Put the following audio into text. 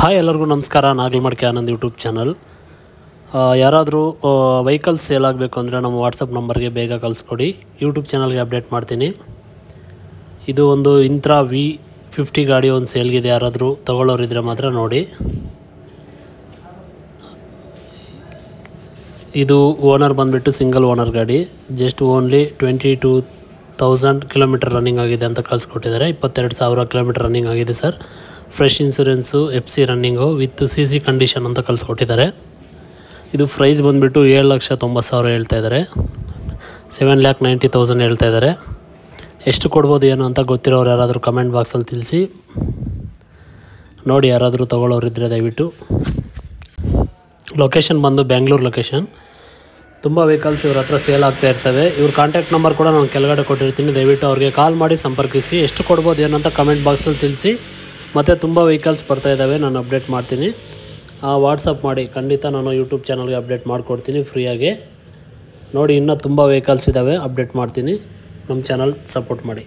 Hi ಎಲ್ಲರಿಗೂ ನಮಸ್ಕಾರ. ನಾಗಲ್ಮಡಿಕೆ Anand YouTube channel. ಯಾರಾದರೂ ವೆಹಿಕಲ್ಸ್ ಸೇಲ್ ಆಗಬೇಕು ಅಂದರೆ ನಮ್ಮ ವಾಟ್ಸಪ್ ನಂಬರ್ಗೆ ಬೇಗ ಕಳಿಸ್ಕೊಡಿ. ಯೂಟ್ಯೂಬ್ ಚಾನಲ್ಗೆ ಅಪ್ಡೇಟ್ ಮಾಡ್ತೀನಿ. ಇದು ಒಂದು ಇಂಟ್ರಾ V50 ಗಾಡಿ ಒಂದು ಸೇಲ್ಗಿದೆ. ಯಾರಾದರೂ ತೊಗೊಳ್ಳೋರಿದ್ದರೆ ಮಾತ್ರ ನೋಡಿ. ಇದು ಓನರ್ ಬಂದುಬಿಟ್ಟು ಸಿಂಗಲ್ ಓನರ್ ಗಾಡಿ. ಜಸ್ಟ್ ಓನ್ಲಿ 22,000 ಕಿಲೋಮೀಟರ್ ರನ್ನಿಂಗ್ ಆಗಿದೆ ಅಂತ ಕಳಿಸ್ಕೊಟ್ಟಿದ್ದಾರೆ. 22,000 ಕಿಲೋಮೀಟರ್ ರನ್ನಿಂಗ್ ಆಗಿದೆ sir. Fresh insurance, FC running with CC condition ಅಂತ ಕಳಿಸ್ಕೊಟ್ಟಿದ್ದಾರೆ. ಇದು ಪ್ರೈಸ್ ಬಂದುಬಿಟ್ಟು 7,90,000 ಹೇಳ್ತಾ ಇದ್ದಾರೆ. 7,90,000 ಹೇಳ್ತಾ ಇದ್ದಾರೆ. ಎಷ್ಟು ಕೊಡ್ಬೋದು ಏನು ಅಂತ ಗೊತ್ತಿರೋರು ಯಾರಾದರೂ ಕಮೆಂಟ್ ಬಾಕ್ಸಲ್ಲಿ ತಿಳಿಸಿ. ನೋಡಿ, ಯಾರಾದರೂ ತೊಗೊಳ್ಳೋರಿದ್ದರೆ ದಯವಿಟ್ಟು. ಲೊಕೇಶನ್ ಬಂದು ಬೆಂಗಳೂರು ಲೊಕೇಶನ್. ತುಂಬ ವೆಹಿಕಲ್ಸ್ ಇವ್ರ ಹತ್ರ ಸೇಲ್ ಆಗ್ತಾ ಇರ್ತವೆ. ಇವ್ರ ಕಾಂಟ್ಯಾಕ್ಟ್ ನಂಬರ್ ಕೂಡ ನಾನು ಕೆಳಗಡೆ ಕೊಟ್ಟಿರ್ತೀನಿ. ದಯವಿಟ್ಟು ಅವ್ರಿಗೆ ಕಾಲ್ ಮಾಡಿ ಸಂಪರ್ಕಿಸಿ. ಎಷ್ಟು ಕೊಡ್ಬೋದು ಏನಂತ ಕಮೆಂಟ್ ಬಾಕ್ಸಲ್ಲಿ ತಿಳಿಸಿ. ಮತ್ತು ತುಂಬ ವೆಹಿಕಲ್ಸ್ ಬರ್ತಾಯಿದ್ದಾವೆ, ನಾನು ಅಪ್ಡೇಟ್ ಮಾಡ್ತೀನಿ. ವಾಟ್ಸಪ್ ಮಾಡಿ, ಖಂಡಿತ ನಾನು ಯೂಟ್ಯೂಬ್ ಚಾನಲ್ಗೆ ಅಪ್ಡೇಟ್ ಮಾಡಿಕೊಡ್ತೀನಿ ಫ್ರೀಯಾಗಿ. ನೋಡಿ, ಇನ್ನೂ ತುಂಬ ವೆಹಿಕಲ್ಸ್ ಇದ್ದಾವೆ, ಅಪ್ಡೇಟ್ ಮಾಡ್ತೀನಿ. ನಮ್ಮ ಚಾನಲ್ ಸಪೋರ್ಟ್ ಮಾಡಿ.